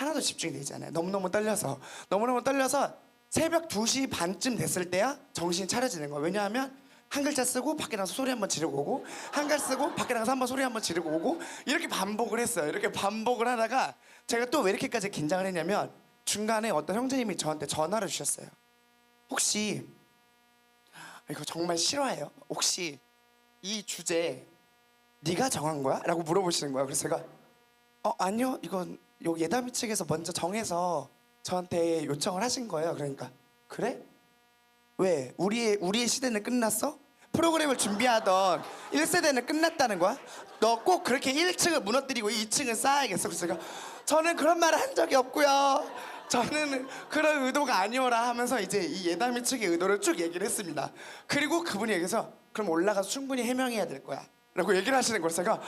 하나도 집중이 되지 않아요. 너무너무 떨려서 새벽 2시 반쯤 됐을 때야 정신이 차려지는 거예요. 왜냐하면 한 글자 쓰고 밖에 나가서 소리 한번 지르고 오고, 한 글 쓰고 밖에 나가서 한번 소리 한번 지르고 오고, 이렇게 반복을 했어요. 이렇게 반복을 하다가 제가 또 왜 이렇게까지 긴장을 했냐면 중간에 어떤 형제님이 저한테 전화를 주셨어요. 혹시, 이거 정말 싫어해요, 혹시 이 주제 네가 정한 거야? 라고 물어보시는 거야. 그래서 제가 아니요, 이건 여기 예담이 측에서 먼저 정해서 저한테 요청을 하신 거예요. 그러니까 그래? 왜? 우리의 시대는 끝났어? 프로그램을 준비하던 1세대는 끝났다는 거야? 너 꼭 그렇게 1층을 무너뜨리고 2층을 쌓아야겠어? 그래서 제가 저는 그런 말을 한 적이 없고요, 저는 그런 의도가 아니오라 하면서 이제 이 예담이 측의 의도를 쭉 얘기를 했습니다. 그리고 그분이 여기서 그럼 올라가서 충분히 해명해야 될 거야 라고 얘기를 하시는 거예요. 제가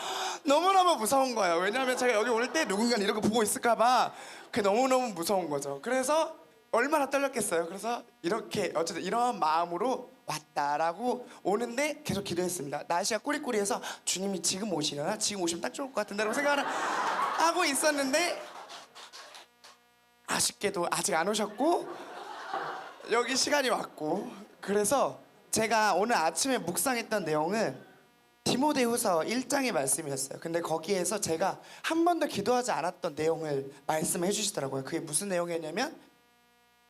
너무너무 무서운 거예요. 왜냐하면 제가 여기 올 때 누군가 이런 거 보고 있을까 봐 그게 너무너무 무서운 거죠. 그래서 얼마나 떨렸겠어요. 그래서 이렇게 어쨌든 이런 마음으로 왔다라고 오는데 계속 기도했습니다. 날씨가 꾸리꾸리해서 주님이 지금 오시려나? 지금 오시면 딱 좋을 것 같은데 라고 생각을 하고 있었는데 아쉽게도 아직 안 오셨고 여기 시간이 왔고, 그래서 제가 오늘 아침에 묵상했던 내용은 디모데후서 1장의 말씀이었어요. 근데 거기에서 제가 한 번도 기도하지 않았던 내용을 말씀해 주시더라고요. 그게 무슨 내용이었냐면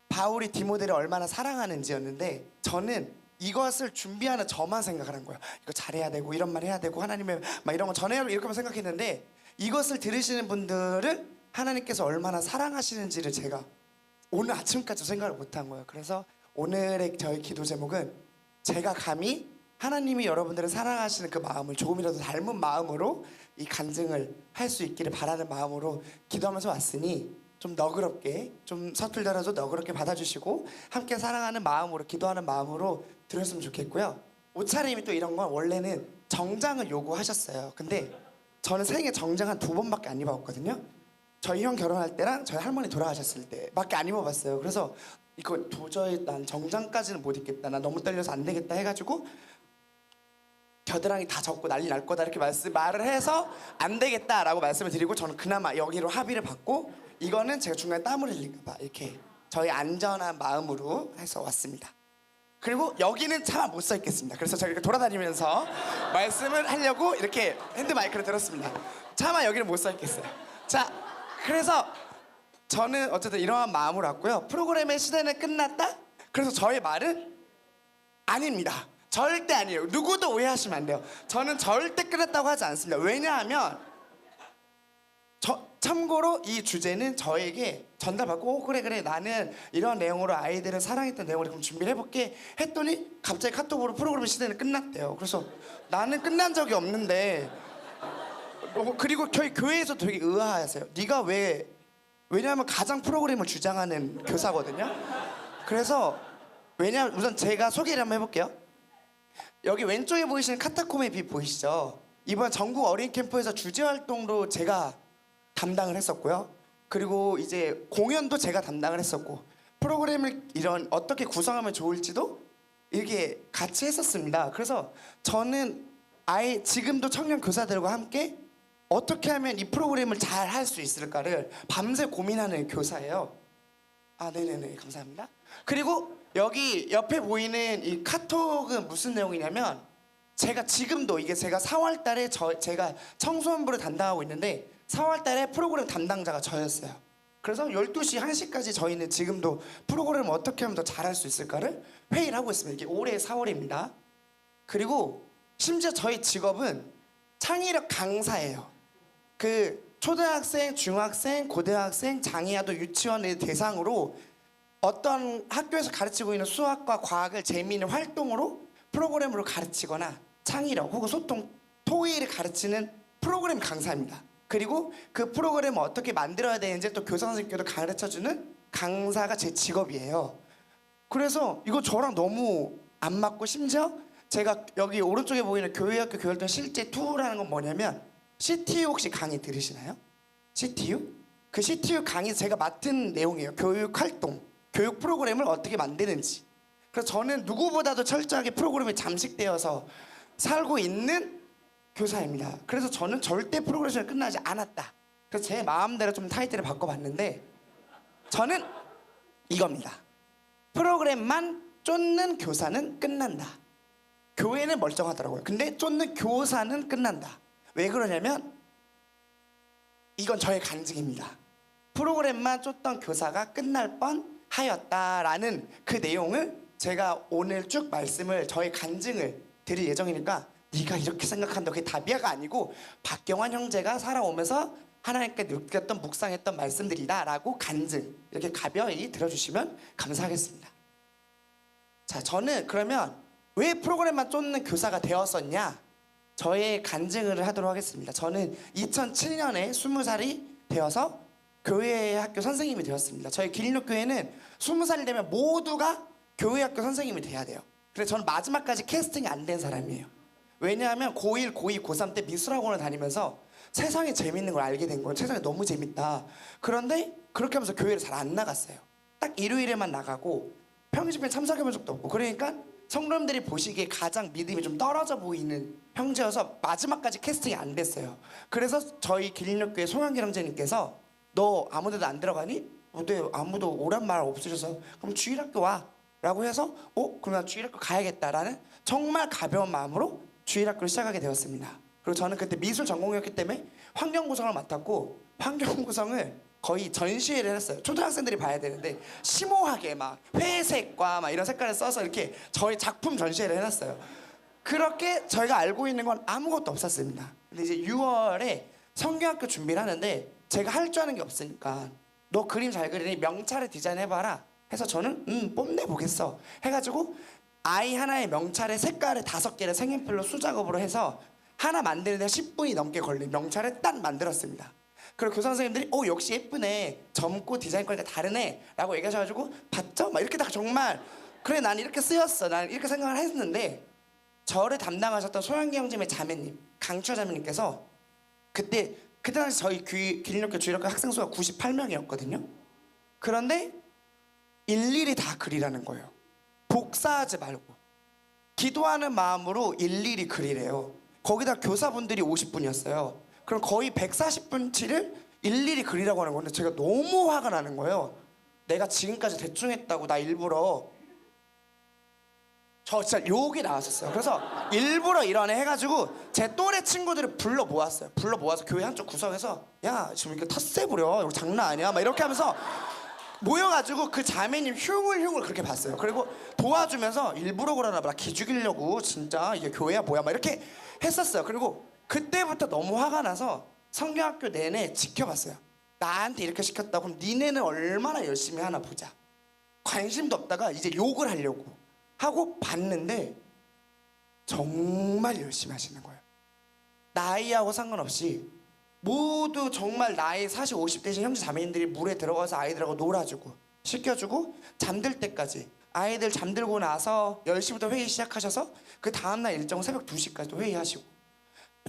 바울이 디모데를 얼마나 사랑하는지였는데, 저는 이것을 준비하는 저만 생각을 한 거예요. 이거 잘해야 되고 이런 말 해야 되고 하나님의 막 이런 거 전해야 되고 이렇게만 생각했는데, 이것을 들으시는 분들을 하나님께서 얼마나 사랑하시는지를 제가 오늘 아침까지 생각을 못한 거예요. 그래서 오늘의 저희 기도 제목은 제가 감히 하나님이 여러분들을 사랑하시는 그 마음을 조금이라도 닮은 마음으로 이 간증을 할 수 있기를 바라는 마음으로 기도하면서 왔으니 좀 너그럽게, 좀 서툴더라도 너그럽게 받아주시고 함께 사랑하는 마음으로, 기도하는 마음으로 들었으면 좋겠고요. 옷차림이 또 이런 건 원래는 정장을 요구하셨어요. 근데 저는 생애 정장 한 2번밖에 안 입어봤거든요. 저희 형 결혼할 때랑 저희 할머니 돌아가셨을 때밖에 안 입어봤어요. 그래서 이거 도저히 난 정장까지는 못 입겠다, 난 너무 떨려서 안 되겠다 해가지고 겨드랑이 다 젖고 난리 날 거다 이렇게 말을 해서 안 되겠다라고 말씀을 드리고, 저는 그나마 여기로 합의를 받고 이거는 제가 중간에 땀을 흘릴까 봐 이렇게 저희 안전한 마음으로 해서 왔습니다. 그리고 여기는 차마 못 서 있겠습니다. 그래서 제가 이렇게 돌아다니면서 말씀을 하려고 이렇게 핸드 마이크를 들었습니다. 차마 여기는 못 서 있겠어요. 자, 그래서 저는 어쨌든 이러한 마음으로 왔고요. 프로그램의 시대는 끝났다? 그래서 저의 말은 아닙니다. 절대 아니에요. 누구도 오해하시면 안 돼요. 저는 절대 끝났다고 하지 않습니다. 왜냐하면 참고로 이 주제는 저에게 전달받고 그래 나는 이런 내용으로 아이들을 사랑했던 내용으로 그럼 준비를 해볼게 했더니 갑자기 카톡으로 프로그램 시대는 끝났대요. 그래서 나는 끝난 적이 없는데, 그리고 저희 교회에서 되게 의아하세요. 네가 왜냐하면 가장 프로그램을 주장하는 교사거든요. 그래서 왜냐하면 우선 제가 소개를 한번 해볼게요. 여기 왼쪽에 보이시는 카타콤의 빛 보이시죠? 이번 전국 어린이 캠프에서 주제 활동도 제가 담당을 했었고요. 그리고 이제 공연도 제가 담당을 했었고, 프로그램을 이런 어떻게 구성하면 좋을지도 이렇게 같이 했었습니다. 그래서 저는 아예 지금도 청년 교사들과 함께 어떻게 하면 이 프로그램을 잘 할 수 있을까를 밤새 고민하는 교사예요. 아, 네네네, 감사합니다. 그리고 여기 옆에 보이는 이 카톡은 무슨 내용이냐면, 제가 지금도 이게 제가 4월 달에 제가 청소년부를 담당하고 있는데 4월 달에 프로그램 담당자가 저였어요. 그래서 12시, 1시까지 저희는 지금도 프로그램을 어떻게 하면 더 잘할 수 있을까를 회의를 하고 있습니다. 이게 올해 4월입니다. 그리고 심지어 저희 직업은 창의력 강사예요. 그 초등학생, 중학생, 고등학생, 장애아동 유치원을 대상으로 어떤 학교에서 가르치고 있는 수학과 과학을 재미있는 활동으로 프로그램으로 가르치거나 창의력 혹은 소통, 토의를 가르치는 프로그램 강사입니다. 그리고 그 프로그램을 어떻게 만들어야 되는지 또 교사 선생님께도 가르쳐주는 강사가 제 직업이에요. 그래서 이거 저랑 너무 안 맞고, 심지어 제가 여기 오른쪽에 보이는 교회학교 교활동 실제 2라는 건 뭐냐면, CTU 혹시 강의 들으시나요? CTU? 그 CTU 강의 제가 맡은 내용이에요. 교육 활동, 교육 프로그램을 어떻게 만드는지. 그래서 저는 누구보다도 철저하게 프로그램에 잠식되어서 살고 있는 교사입니다. 그래서 저는 절대 프로그램이 끝나지 않았다 그래서 제 마음대로 좀 타이틀을 바꿔봤는데 저는 이겁니다. 프로그램만 쫓는 교사는 끝난다. 교회는 멀쩡하더라고요. 근데 쫓는 교사는 끝난다. 왜 그러냐면 이건 저의 간증입니다. 프로그램만 쫓던 교사가 끝날 뻔하였다라는 그 내용을 제가 오늘 쭉 말씀을 저의 간증을 드릴 예정이니까 네가 이렇게 생각한다 그게 답이야가 아니고 박경환 형제가 살아오면서 하나님께 느꼈던 묵상했던 말씀들이다라고 간증 이렇게 가벼이 들어주시면 감사하겠습니다. 자, 저는 그러면 왜 프로그램만 쫓는 교사가 되었었냐? 저의 간증을 하도록 하겠습니다. 저는 2007년에 20살이 되어서 교회 학교 선생님이 되었습니다. 저희 기린교회는 20살이 되면 모두가 교회 학교 선생님이 돼야 돼요. 그래서 저는 마지막까지 캐스팅이 안 된 사람이에요. 왜냐하면 고1, 고2, 고3 때 미술학원을 다니면서 세상에 재밌는 걸 알게 된 거예요. 세상에 너무 재밌다. 그런데 그렇게 하면서 교회를 잘 안 나갔어요. 딱 일요일에만 나가고 평일집회에 참석해본 적도 없고 그러니까 성도님들이 보시기에 가장 믿음이 좀 떨어져 보이는 형제여서 마지막까지 캐스팅이 안 됐어요. 그래서 저희 기린교회 송영길 형제님께서 너 아무데도 안 들어가니? 네, 아무도 오란 말 없으셔서 그럼 주일학교 와 라고 해서 그럼 나 주일학교 가야겠다라는 정말 가벼운 마음으로 주일학교를 시작하게 되었습니다. 그리고 저는 그때 미술 전공이었기 때문에 환경구성을 맡았고 환경구성을 거의 전시회를 했어요. 초등학생들이 봐야 되는데 심오하게 막 회색과 막 이런 색깔을 써서 이렇게 저희 작품 전시회를 해놨어요. 그렇게 저희가 알고 있는 건 아무것도 없었습니다. 근데 이제 6월에 성경학교 준비를 하는데 제가 할 줄 아는 게 없으니까 너 그림 잘 그리니 명찰을 디자인해봐라 해서 저는 뽐내보겠어 해가지고 아이 하나의 명찰의 색깔을 5개를 색연필로 수작업으로 해서 하나 만드는데 10분이 넘게 걸린 명찰을 딱 만들었습니다. 그리고 교사 선생님들이 역시 예쁘네 젊고 디자인권이 다르네 라고 얘기하셔가지고 봤죠? 막 이렇게 딱 정말 그래 난 이렇게 쓰였어 난 이렇게 생각을 했는데 저를 담당하셨던 소영기 형님의 자매님 강추 자매님께서 그때 당시 저희 기린교회 주일학교 학생 수가 98명이었거든요. 그런데 일일이 다 그리라는 거예요. 복사하지 말고 기도하는 마음으로 일일이 그리래요. 거기다 교사분들이 50분이었어요. 그럼 거의 140분치를 일일이 그리라고 하는 건데 제가 너무 화가 나는 거예요. 내가 지금까지 대충 했다고 나 일부러 저 진짜 욕이 나왔었어요. 그래서 일부러 이러네 해가지고 제 또래 친구들을 불러 모았어요. 불러 모아서 교회 한쪽 구석에서 야 지금 이렇게 텃세 부려 이거 장난 아니야 막 이렇게 하면서 모여가지고 그 자매님 흉을 그렇게 봤어요. 그리고 도와주면서 일부러 그러나 봐 기죽이려고 진짜 이게 교회야 뭐야 막 이렇게 했었어요. 그리고 그때부터 너무 화가 나서 성경학교 내내 지켜봤어요. 나한테 이렇게 시켰다 그럼 니네는 얼마나 열심히 하나 보자. 관심도 없다가 이제 욕을 하려고 하고 봤는데 정말 열심히 하시는 거예요. 나이하고 상관없이 모두 정말 나이 40, 50대신 형제 자매님들이 물에 들어가서 아이들하고 놀아주고 씻겨주고 잠들 때까지 아이들 잠들고 나서 10시부터 회의 시작하셔서 그 다음날 일정은 새벽 2시까지도 회의하시고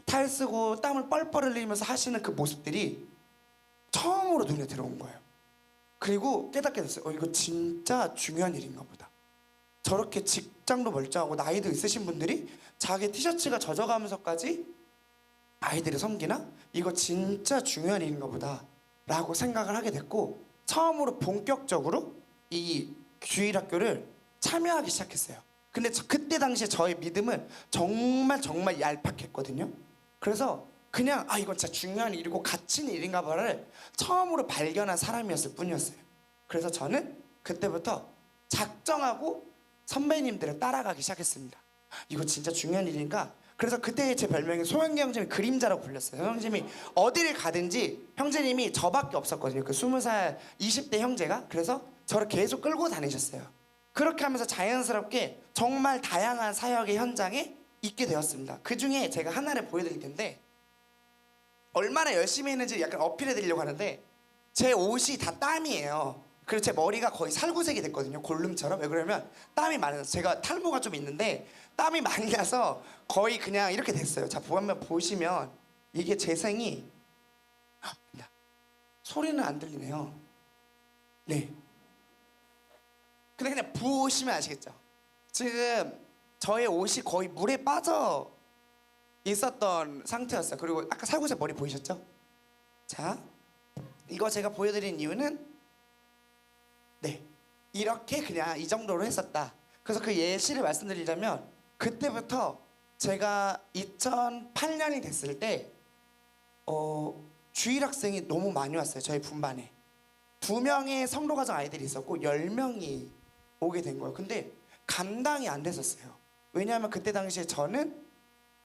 탈 쓰고 땀을 뻘뻘 흘리면서 하시는 그 모습들이 처음으로 눈에 들어온 거예요. 그리고 깨닫게 됐어요. 이거 진짜 중요한 일인가 보다. 저렇게 직장도 멀쩡하고 나이도 있으신 분들이 자기 티셔츠가 젖어가면서까지 아이들을 섬기나? 이거 진짜 중요한 일인가 보다 라고 생각을 하게 됐고 처음으로 본격적으로 이 주일학교를 참여하기 시작했어요. 근데 그때 당시에 저의 믿음은 정말 얄팍했거든요. 그래서 그냥 이건 진짜 중요한 일이고 가치 있는 일인가 봐를 처음으로 발견한 사람이었을 뿐이었어요. 그래서 저는 그때부터 작정하고 선배님들을 따라가기 시작했습니다. 이거 진짜 중요한 일이니까. 그래서 그때 제 별명이 소영기 형제님 그림자라고 불렸어요. 형제님이 어디를 가든지 형제님이 저밖에 없었거든요. 그 20살 20대 형제가. 그래서 저를 계속 끌고 다니셨어요. 그렇게 하면서 자연스럽게 정말 다양한 사역의 현장에 있게 되었습니다. 그 중에 제가 하나를 보여드릴 텐데 얼마나 열심히 했는지 약간 어필해 드리려고 하는데 제 옷이 다 땀이에요. 그리고 제 머리가 거의 살구색이 됐거든요. 골룸처럼. 왜 그러면 땀이 많아서 제가 탈모가 좀 있는데 땀이 많이 나서 거의 그냥 이렇게 됐어요. 자, 보시면 이게 재생이 소리는 안 들리네요. 네. 근데 그냥 보시면 아시겠죠? 지금 저의 옷이 거의 물에 빠져 있었던 상태였어요. 그리고 아까 살구색 머리 보이셨죠? 자, 이거 제가 보여드린 이유는 네 이렇게 그냥 이 정도로 했었다. 그래서 그 예시를 말씀드리자면 그때부터 제가 2008년이 됐을 때 주일 학생이 너무 많이 왔어요. 저희 분반에 2명의 성로가정 아이들이 있었고 10명이 오게 된 거예요. 근데 감당이 안 됐었어요. 왜냐하면 그때 당시에 저는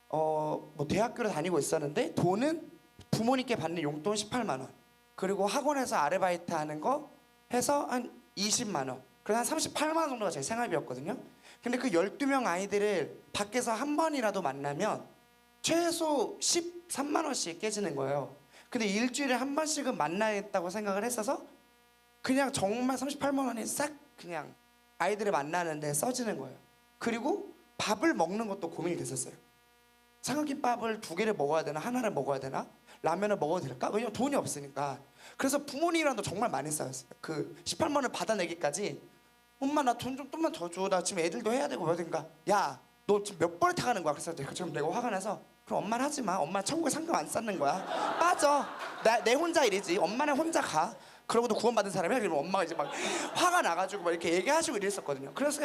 뭐 대학교를 다니고 있었는데 돈은 부모님께 받는 용돈 18만 원, 그리고 학원에서 아르바이트 하는 거 해서 한 20만 원, 그래서 한 38만 원 정도가 제 생활비였거든요. 근데 그 12명 아이들을 밖에서 한 번이라도 만나면 최소 13만 원씩 깨지는 거예요. 근데 일주일에 한 번씩은 만나겠다고 생각을 했어서 그냥 정말 38만 원이 싹 그냥 아이들을 만나는 데 써지는 거예요. 그리고 밥을 먹는 것도 고민이 됐었어요. 삼각김밥을 2개를 먹어야 되나 하나를 먹어야 되나, 라면을 먹어도 될까? 왜냐면 돈이 없으니까. 그래서 부모님이랑도 정말 많이 싸웠어요. 그 18만 원을 받아내기까지 엄마 나 돈 좀 좀만 더 줘, 나 지금 애들도 해야 되고 그러니까 야 너 지금 몇 번을 타가는 거야. 그래서 지금 내가 화가 나서 그럼 엄마는 하지 마, 엄마 천국에 상금 안 쌓는 거야, 빠져, 내 혼자 일이지, 엄마는 혼자 가, 그러고도 구원받은 사람이야. 그러면 엄마가 이제 막 화가 나가지고 막 이렇게 얘기하시고 이랬었거든요. 그래서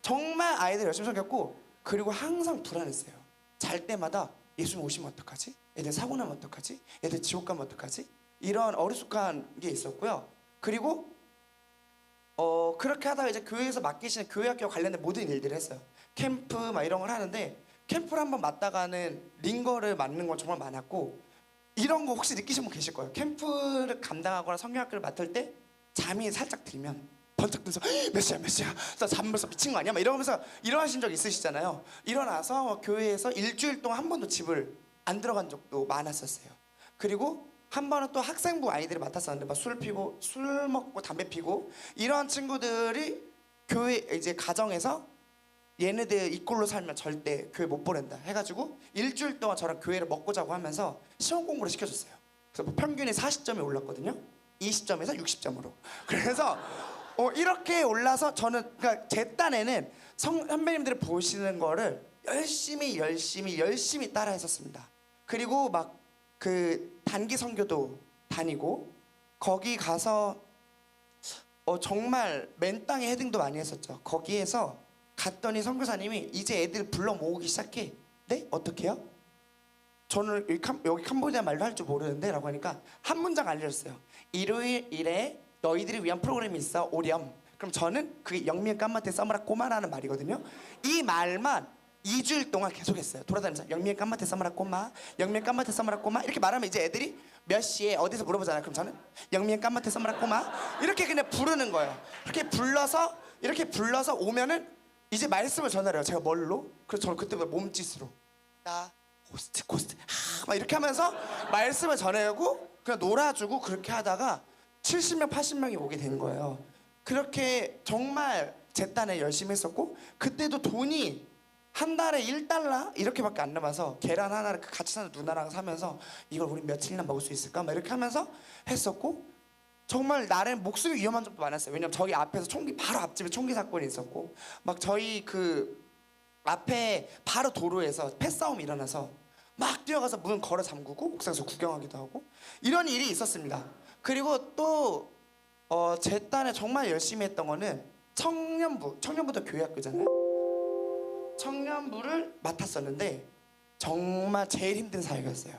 정말 아이들 열심히 섬겼고, 그리고 항상 불안했어요. 잘 때마다 예수님 오시면 어떡하지? 애들 사고 나면 어떡하지? 애들 지옥 가면 어떡하지? 이런 어리숙한 게 있었고요. 그리고 그렇게 하다가 이제 교회에서 맡기시는 교회학교 관련된 모든 일들을 했어요. 캠프 막 이런 걸 하는데 캠프를 한번 맡다가는 링거를 맞는 건 정말 많았고, 이런 거 혹시 느끼신 분 계실 거예요. 캠프를 감당하거나 성경학교를 맡을 때 잠이 살짝 들면 번쩍 들면서 몇 시야 몇 시야, 나 잠들어서 미친 거 아니야? 막 이러면서 일어나신 적 있으시잖아요. 일어나서 교회에서 일주일 동안 한 번도 집을 안 들어간 적도 많았었어요. 그리고 한 번은 또 학생부 아이들을 맡았었는데 막 술 피고 술 먹고 담배 피고 이런 친구들이 교회 이제 가정에서 얘네들 이 꼴로 살면 절대 교회 못 보낸다 해가지고 일주일 동안 저랑 교회를 먹고 자고 하면서 시험 공부를 시켜줬어요. 그래서 뭐 평균이 40점이 올랐거든요. 20점에서 60점으로. 그래서 이렇게 올라서 저는 그러니까 제 딴에는 선배님들이 보시는 거를 열심히 따라 했었습니다. 그리고 막 그 단기 선교도 다니고 거기 가서 정말 맨 땅에 헤딩도 많이 했었죠. 거기에서 갔더니 선교사님이 이제 애들 불러 모으기 시작해. 네? 어떻게요? 저는 여기 캄보디아 말도 할 줄 모르는데 라고 하니까 한 문장 알려줬어요. 일요일에 너희들을 위한 프로그램이 있어, 오렴. 그럼 저는 그게 영미의 깜마테 써머라 꼬마라는 말이거든요. 이 말만 2주일 동안 계속했어요. 돌아다니면서 영미의 깜마테 써머라 꼬마, 영미의 깜마테 써머라 꼬마 이렇게 말하면 이제 애들이 몇 시에 어디서 물어보잖아요. 그럼 저는 영미의 깜마테 써머라 꼬마 이렇게 그냥 부르는 거예요. 이렇게 불러서 오면은 이제 말씀을 전하래요. 제가 뭘로? 그래서 저는 그때부터 몸짓으로 나 고스트 막 이렇게 하면서 말씀을 전하고 그냥 놀아주고 그렇게 하다가 70명 80명이 오게 된 거예요. 그렇게 정말 제 딴에 열심히 했었고, 그때도 돈이 한 달에 1달러 이렇게밖에 안 남아서 계란 하나를 같이 사는 누나랑 사면서 이걸 우리 며칠이나 먹을 수 있을까 막 이렇게 하면서 했었고, 정말 나름 목숨이 위험한 적도 많았어요. 왜냐면 저희 앞에서 바로 앞집에 총기 사건이 있었고, 막 저희 그 앞에 바로 도로에서 패싸움이 일어나서 막 뛰어가서 문 걸어 잠그고 옥상에서 구경하기도 하고 이런 일이 있었습니다. 그리고 또 제 딴에 정말 열심히 했던 거는 청년부도 교회학교잖아요. 청년부를 맡았었는데 정말 제일 힘든 사역이었어요.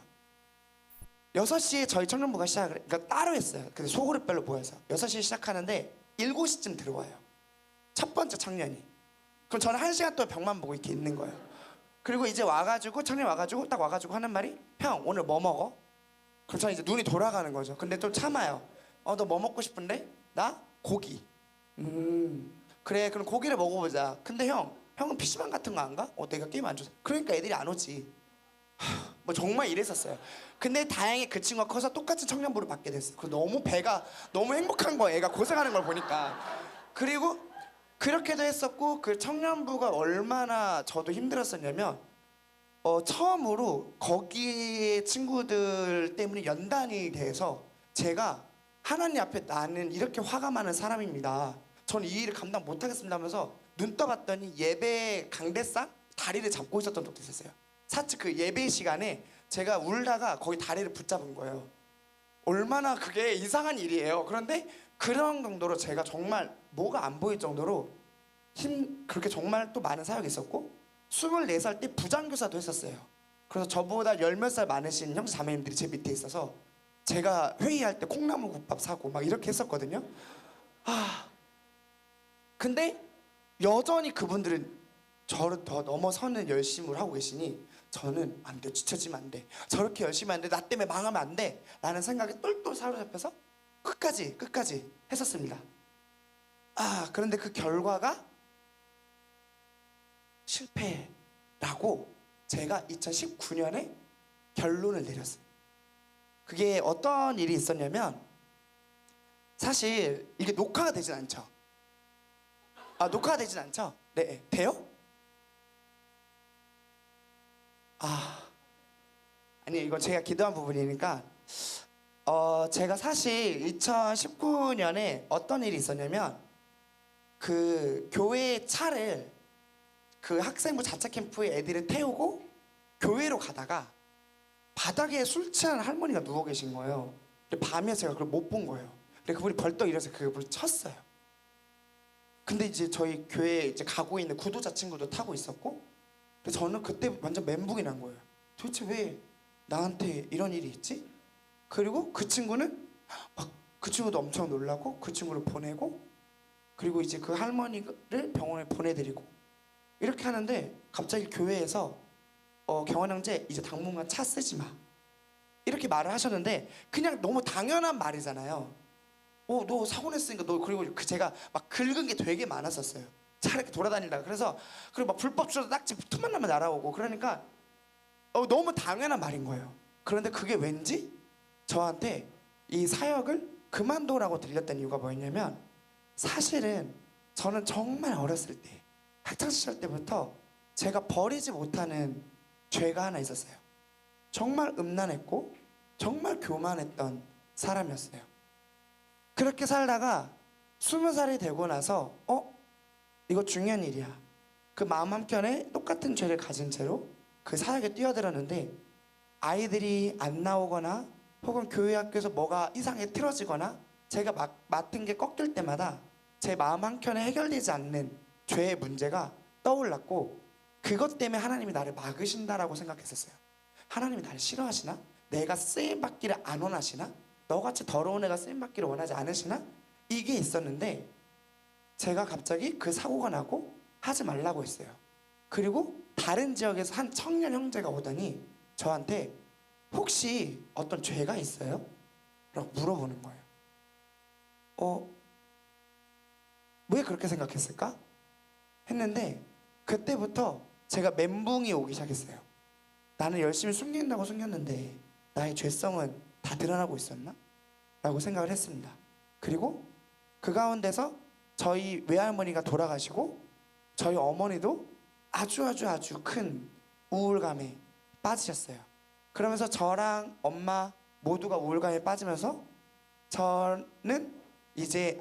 6시에 저희 청년부가 그러니까 따로 했어요. 근데 소그룹별로 모여서 6시에 시작하는데 7시쯤 들어와요. 첫 번째 청년이. 그럼 저는 1시간 동안 벽만 보고 이렇게 있는 거예요. 그리고 이제 청년이 와가지고 딱 와가지고 하는 말이 형 오늘 뭐 먹어? 그럼 저는 이제 눈이 돌아가는 거죠. 근데 또 참아요. 너 뭐 먹고 싶은데? 나? 고기. 그래 그럼 고기를 먹어보자. 근데 형은 PC방 같은 거 안 가? 내가 게임 안 줘서. 그러니까 애들이 안 오지. 뭐 정말 이랬었어요. 근데 다행히 그 친구가 커서 똑같은 청년부를 받게 됐어요. 그 배가 너무 행복한 거예요. 애가 고생하는 걸 보니까. 그리고 그렇게도 했었고, 그 청년부가 얼마나 저도 힘들었었냐면 처음으로 거기 친구들 때문에 연단이 돼서 제가 하나님 앞에 나는 이렇게 화가 많은 사람입니다. 저는 이 일을 감당 못하겠습니다 하면서 눈 떠봤더니 예배 강대상 다리를 잡고 있었던 적도 있었어요. 사실 그 예배 시간에 제가 울다가 거기 다리를 붙잡은 거예요. 얼마나 그게 이상한 일이에요. 그런데 그런 정도로 제가 정말 뭐가 안 보일 정도로 그렇게 정말 또 많은 사역이 있었고 24살 때 부장교사도 했었어요. 그래서 저보다 열 몇 살 많으신 형제 자매님들이 제 밑에 있어서 제가 회의할 때 콩나물 국밥 사고 막 이렇게 했었거든요. 근데 여전히 그분들은 저를 더 넘어서는 열심을 하고 계시니 저는 안 돼, 지쳐지면 안 돼, 저렇게 열심히 안 돼, 나 때문에 망하면 안 돼 라는 생각에 똘똘 사로잡혀서 끝까지 했었습니다. 그런데 그 결과가 실패라고 제가 2019년에 결론을 내렸어요. 그게 어떤 일이 있었냐면 사실 이게 녹화가 되진 않죠. 녹화가 되진 않죠? 네, 돼요? 아니 이건 제가 기도한 부분이니까 제가 사실 2019년에 어떤 일이 있었냐면 그 교회 차를 그 학생부 자체 캠프에 애들을 태우고 교회로 가다가 바닥에 술 취한 할머니가 누워 계신 거예요. 밤에 제가 그걸 못 본 거예요. 근데 그분이 벌떡 일어나서 그분을 쳤어요. 근데 이제 저희 교회에 이제 가고 있는 구도자 친구도 타고 있었고, 근데 저는 그때 완전 멘붕이 난 거예요. 도대체 왜 나한테 이런 일이 있지? 그리고 그 친구는 그 친구도 엄청 놀라고 그 친구를 보내고, 그리고 이제 그 할머니를 병원에 보내드리고 이렇게 하는데 갑자기 교회에서 경원 형제 이제 당분간 차 쓰지 마 이렇게 말을 하셨는데 그냥 너무 당연한 말이잖아요. 너 사고 냈으니까 너, 그리고 제가 막 긁은 게 되게 많았었어요. 차 이렇게 돌아다니다가. 그리고 막 불법 주차도 딱지 틈만 나면 날아오고, 그러니까 너무 당연한 말인 거예요. 그런데 그게 왠지 저한테 이 사역을 그만두라고 들렸던 이유가 뭐였냐면, 사실은 저는 정말 어렸을 때 학창시절 때부터 제가 버리지 못하는 죄가 하나 있었어요. 정말 음란했고 정말 교만했던 사람이었어요. 그렇게 살다가 20살이 되고 나서 이거 중요한 일이야. 그 마음 한켠에 똑같은 죄를 가진 채로 그 사역에 뛰어들었는데 아이들이 안 나오거나 혹은 교회 학교에서 뭐가 이상하게 틀어지거나 제가 맡은 게 꺾일 때마다 제 마음 한켠에 해결되지 않는 죄의 문제가 떠올랐고, 그것 때문에 하나님이 나를 막으신다라고 생각했었어요. 하나님이 나를 싫어하시나? 내가 쓰임받기를 안 원하시나? 너같이 더러운 애가 쓰임받기를 원하지 않으시나? 이게 있었는데 제가 갑자기 그 사고가 나고 하지 말라고 했어요. 그리고 다른 지역에서 한 청년 형제가 오더니 저한테 혹시 어떤 죄가 있어요? 라고 물어보는 거예요. 왜 그렇게 생각했을까? 했는데 그때부터 제가 멘붕이 오기 시작했어요. 나는 열심히 숨긴다고 숨겼는데 나의 죄성은 다 드러나고 있었나? 라고 생각을 했습니다. 그리고 그 가운데서 저희 외할머니가 돌아가시고 저희 어머니도 아주 큰 우울감에 빠지셨어요. 그러면서 저랑 엄마 모두가 우울감에 빠지면서 저는 이제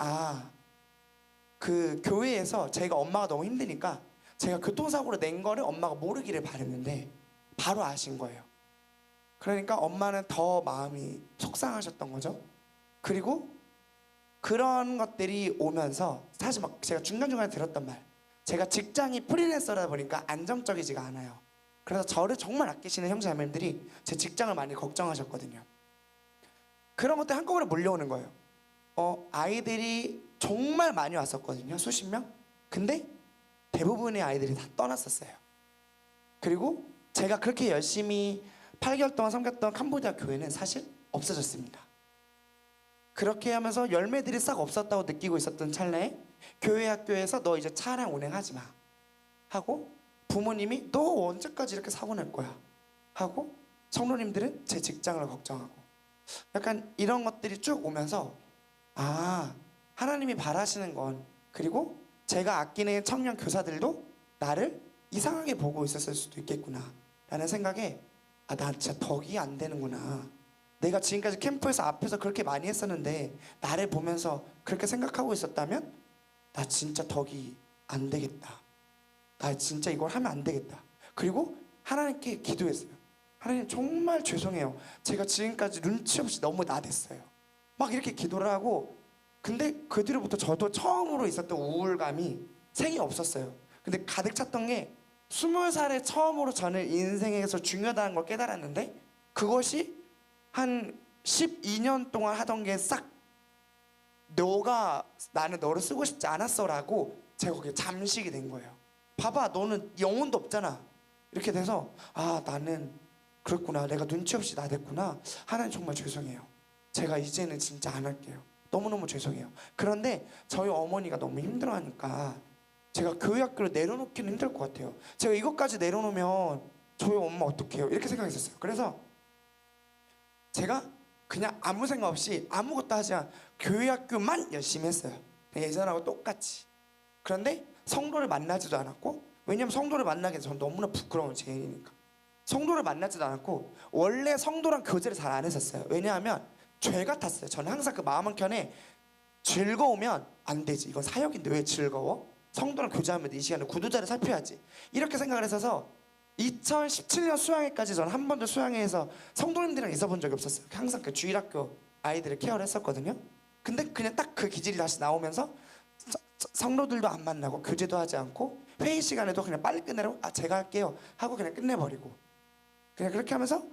그 교회에서 제가 엄마가 너무 힘드니까 제가 교통사고로 낸 거를 엄마가 모르기를 바랬는데 바로 아신 거예요. 그러니까 엄마는 더 마음이 속상하셨던 거죠. 그리고 그런 것들이 오면서 사실 막 제가 중간중간에 들었던 말, 제가 직장이 프리랜서다 보니까 안정적이지가 않아요. 그래서 저를 정말 아끼시는 형제자매님들이 제 직장을 많이 걱정하셨거든요. 그런 것들이 한꺼번에 몰려오는 거예요. 아이들이 정말 많이 왔었거든요. 수십 명. 근데 대부분의 아이들이 다 떠났었어요. 그리고 제가 그렇게 열심히 8개월 동안 섬겼던 캄보디아 교회는 사실 없어졌습니다. 그렇게 하면서 열매들이 싹 없었다고 느끼고 있었던 찰나에 교회 학교에서 너 이제 차량 운행하지 마 하고, 부모님이 너 언제까지 이렇게 사고 낼 거야 하고, 성도님들은 제 직장을 걱정하고, 약간 이런 것들이 쭉 오면서 하나님이 바라시는 건, 그리고 제가 아끼는 청년 교사들도 나를 이상하게 보고 있었을 수도 있겠구나 라는 생각에 나 진짜 덕이 안 되는구나. 내가 지금까지 캠프에서 앞에서 그렇게 많이 했었는데 나를 보면서 그렇게 생각하고 있었다면 나 진짜 덕이 안 되겠다. 나 진짜 이걸 하면 안 되겠다. 그리고 하나님께 기도했어요. 하나님 정말 죄송해요. 제가 지금까지 눈치 없이 너무 나댔어요. 막 이렇게 기도를 하고, 근데 그 뒤로부터 저도 처음으로 있었던 우울감이 생이 없었어요. 근데 가득 찼던 게 20살에 처음으로 저는 인생에서 중요하다는 걸 깨달았는데, 그것이 한 12년 동안 하던 게 싹, 너가 나는 너를 쓰고 싶지 않았어라고 제가 거기에 잠식이 된 거예요. 봐봐, 너는 영혼도 없잖아. 이렇게 돼서 아, 나는 그랬구나, 내가 눈치 없이 나댔구나. 하나님 정말 죄송해요. 제가 이제는 진짜 안 할게요. 너무너무 죄송해요. 그런데 저희 어머니가 너무 힘들어하니까 제가 교회 학교를 내려놓기는 힘들 것 같아요. 제가 이것까지 내려놓으면 저희 엄마 어떡해요? 이렇게 생각했었어요. 그래서 제가 그냥 아무 생각 없이 아무것도 하지 않아 교회 학교만 열심히 했어요. 예전하고 똑같이. 그런데 성도를 만나지도 않았고, 왜냐면 성도를 만나기 전에 저는 너무나 부끄러운 죄인이니까 성도를 만나지도 않았고, 원래 성도랑 교제를 잘 안 했었어요. 왜냐하면 죄 같았어요. 저는 항상 그 마음 한켠에 즐거우면 안 되지, 이건 사역인데 왜 즐거워? 성도랑 교제하면 이 시간에 구두자를 살펴야지, 이렇게 생각을 했어서 2017년 수양회까지 저는 한 번도 수양회에서 성도님들이랑 있어 본 적이 없었어요. 항상 그 주일학교 아이들을 케어를 했었거든요. 근데 그냥 딱 그 기질이 다시 나오면서 성도들도 안 만나고 교제도 하지 않고 회의 시간에도 그냥 빨리 끝내라고, 아 제가 할게요 하고 그냥 끝내버리고, 그냥 그렇게 하면서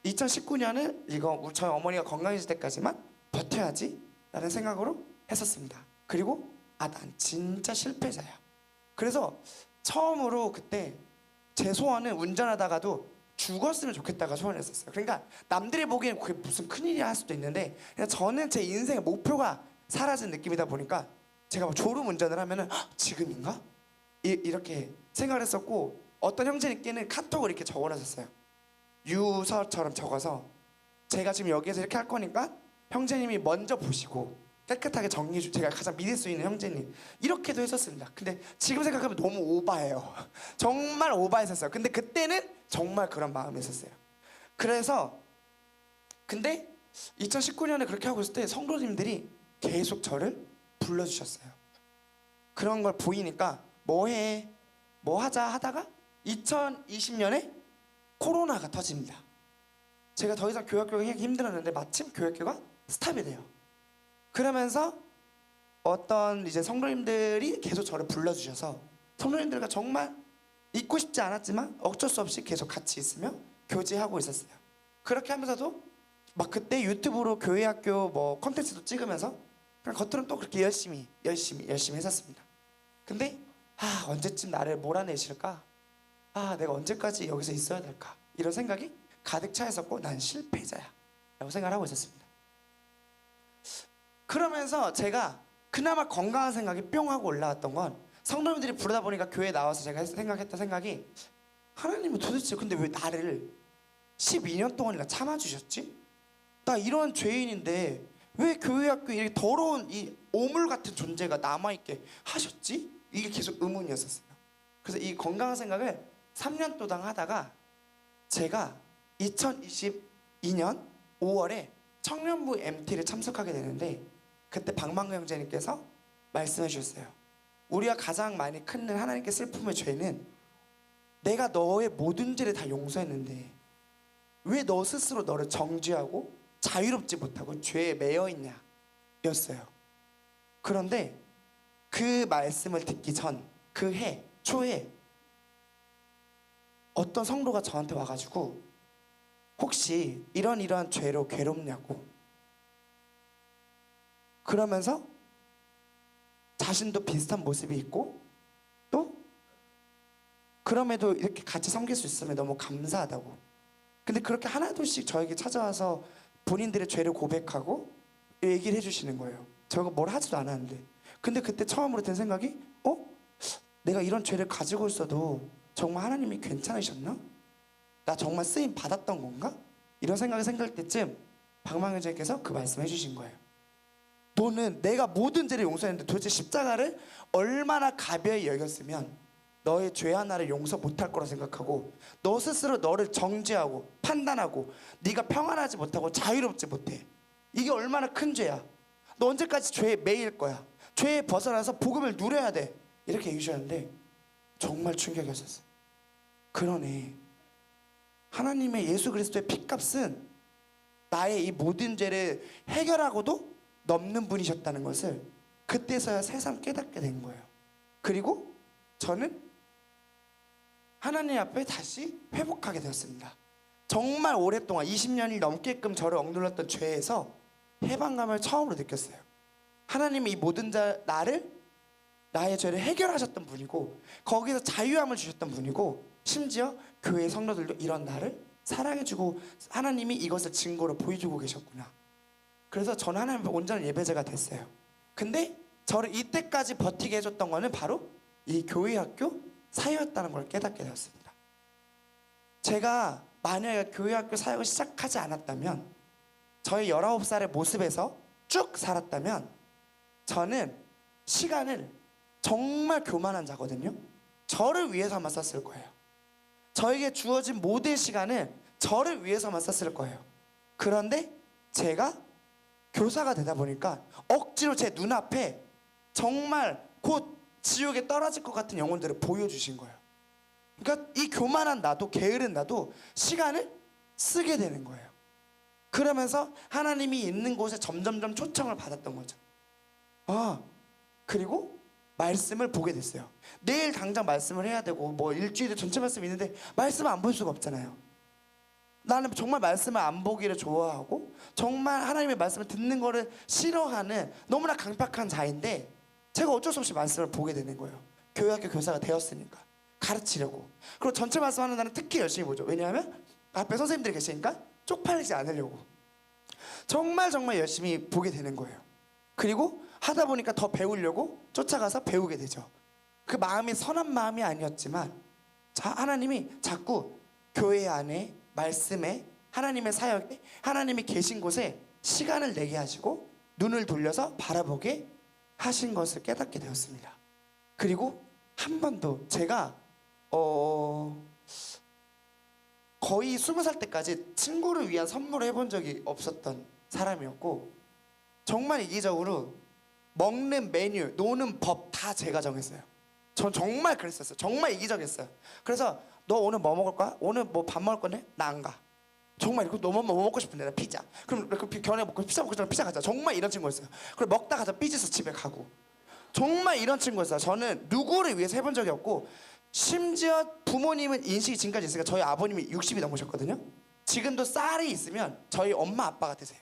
2019년은 이거 저희 어머니가 건강해질 때까지만 버텨야지 라는 생각으로 했었습니다. 그리고 아, 난 진짜 실패자야. 그래서 처음으로 그때 제 소원은 운전하다가도 죽었으면 좋겠다가 소원했었어요. 그러니까 남들이 보기엔 그게 무슨 큰일이야 할 수도 있는데, 그냥 저는 제 인생의 목표가 사라진 느낌이다 보니까 제가 뭐 졸음 운전을 하면은 지금인가? 이렇게 생각을 했었고, 어떤 형제님께는 카톡을 이렇게 적어놨었어요. 유서처럼 적어서 제가 지금 여기에서 이렇게 할 거니까 형제님이 먼저 보시고 깨끗하게 정리해 주, 제가 가장 믿을 수 있는 형제님, 이렇게도 했었습니다. 근데 지금 생각하면 너무 오바예요. 정말 오바했었어요. 근데 그때는 정말 그런 마음이 있었어요. 그래서 근데 2019년에 그렇게 하고 있을 때 성도님들이 계속 저를 불러주셨어요. 그런 걸 보이니까 뭐해? 뭐 하자 하다가 2020년에 코로나가 터집니다. 제가 더 이상 교회학교가 하기 힘들었는데 마침 교회학교가 스탑이 돼요. 그러면서 어떤 이제 성도님들이 계속 저를 불러주셔서 성도님들과 정말 있고 싶지 않았지만 어쩔 수 없이 계속 같이 있으며 교제하고 있었어요. 그렇게 하면서도 막 그때 유튜브로 교회학교 뭐 콘텐츠도 찍으면서 그냥 겉으로는 또 그렇게 열심히 했었습니다. 근데 아, 언제쯤 나를 몰아내실까? 아, 내가 언제까지 여기서 있어야 될까? 이런 생각이 가득 차 있었고, 난 실패자야 라고 생각을 하고 있었습니다. 그러면서 제가 그나마 건강한 생각이 뿅 하고 올라왔던 건, 성도님들이 부르다 보니까 교회에 나와서 제가 생각했던 생각이, 하나님은 도대체 근데 왜 나를 12년 동안이나 참아주셨지? 나 이런 죄인인데 왜 교회학교에 이렇게 더러운 이 오물 같은 존재가 남아있게 하셨지? 이게 계속 의문이었었어요. 그래서 이 건강한 생각을 3년 도당 하다가 제가 2022년 5월에 청년부 MT를 참석하게 되는데, 그때 박만구 형제님께서 말씀해 주셨어요. 우리가 가장 많이 큰 하나님께 슬픔의 죄는 내가 너의 모든 죄를 다 용서했는데 왜 너 스스로 너를 정죄하고 자유롭지 못하고 죄에 매여 있냐 였어요. 그런데 그 말씀을 듣기 전 그 해 초에 어떤 성도가 저한테 와가지고 혹시 이러한 죄로 괴롭냐고, 그러면서 자신도 비슷한 모습이 있고 또 그럼에도 이렇게 같이 섬길 수 있으면 너무 감사하다고. 근데 그렇게 하나둘씩 저에게 찾아와서 본인들의 죄를 고백하고 얘기를 해주시는 거예요. 저가 뭘 하지도 않았는데. 근데 그때 처음으로 든 생각이, 내가 이런 죄를 가지고 있어도 정말 하나님이 괜찮으셨나? 나 정말 쓰임 받았던 건가? 이런 생각이 생길 때쯤 박망현제께서 그 말씀을 해주신 거예요. 너는 내가 모든 죄를 용서했는데 도대체 십자가를 얼마나 가벼이 여겼으면 너의 죄 하나를 용서 못할 거라 생각하고 너 스스로 너를 정죄하고 판단하고 네가 평안하지 못하고 자유롭지 못해. 이게 얼마나 큰 죄야. 너 언제까지 죄에 매일 거야. 죄에 벗어나서 복음을 누려야 돼. 이렇게 얘기하셨는데 정말 충격이었었어요. 그러네. 하나님의 예수 그리스도의 피값은 나의 이 모든 죄를 해결하고도 넘는 분이셨다는 것을 그때서야 새삼 깨닫게 된 거예요. 그리고 저는 하나님 앞에 다시 회복하게 되었습니다. 정말 오랫동안 20년이 넘게끔 저를 억눌렀던 죄에서 해방감을 처음으로 느꼈어요. 하나님이 이 모든 나의 죄를 해결하셨던 분이고, 거기서 자유함을 주셨던 분이고, 심지어 교회 성도들도 이런 나를 사랑해주고 하나님이 이것을 증거로 보여주고 계셨구나. 그래서 저는 하나님 앞에 온전한 예배자가 됐어요. 근데 저를 이때까지 버티게 해줬던 거는 바로 이 교회 학교 사역이었다는 걸 깨닫게 되었습니다. 제가 만약에 교회 학교 사역을 시작하지 않았다면, 저의 19살의 모습에서 쭉 살았다면, 저는 시간을 정말 교만한 자거든요. 저를 위해서만 썼을 거예요. 저에게 주어진 모든 시간을 저를 위해서만 썼을 거예요. 그런데 제가 교사가 되다 보니까 억지로 제 눈앞에 정말 곧 지옥에 떨어질 것 같은 영혼들을 보여주신 거예요. 그러니까 이 교만한 나도, 게으른 나도 시간을 쓰게 되는 거예요. 그러면서 하나님이 있는 곳에 점점점 초청을 받았던 거죠. 그리고 말씀을 보게 됐어요. 내일 당장 말씀을 해야 되고 뭐 일주일에 전체 말씀이 있는데 말씀을 안 볼 수가 없잖아요. 나는 정말 말씀을 안 보기를 좋아하고 정말 하나님의 말씀을 듣는 거를 싫어하는 너무나 강팍한 자인데, 제가 어쩔 수 없이 말씀을 보게 되는 거예요. 교회학교 교사가 되었으니까 가르치려고. 그리고 전체 말씀하는 날은 특히 열심히 보죠. 왜냐하면 앞에 선생님들이 계시니까 쪽팔리지 않으려고 정말 열심히 보게 되는 거예요. 그리고 하다 보니까 더 배우려고 쫓아가서 배우게 되죠. 그 마음이 선한 마음이 아니었지만 하나님이 자꾸 교회 안에, 말씀에, 하나님의 사역에, 하나님이 계신 곳에 시간을 내게 하시고 눈을 돌려서 바라보게 하신 것을 깨닫게 되었습니다. 그리고 한 번도 제가 거의 20살 때까지 친구를 위한 선물을 해본 적이 없었던 사람이었고, 정말 이기적으로 먹는 메뉴, 노는 법 다 제가 정했어요. 전 정말 그랬었어요. 정말 이기적이었어요. 그래서 너 오늘 뭐 먹을 거야? 오늘 뭐 밥 먹을 거네? 나 안 가. 정말 이거 너무 뭐 먹고 싶은데 나 피자. 그럼 견해 먹고 피자 먹고 싶으면 피자 가자. 정말 이런 친구였어요. 그리고 먹다 가서 삐져서 집에 가고. 정말 이런 친구였어요. 저는 누구를 위해서 해본 적이 없고, 심지어 부모님은 인식이 지금까지 있으니까 저희 아버님이 60이 넘으셨거든요. 지금도 쌀이 있으면 저희 엄마 아빠 같으세요.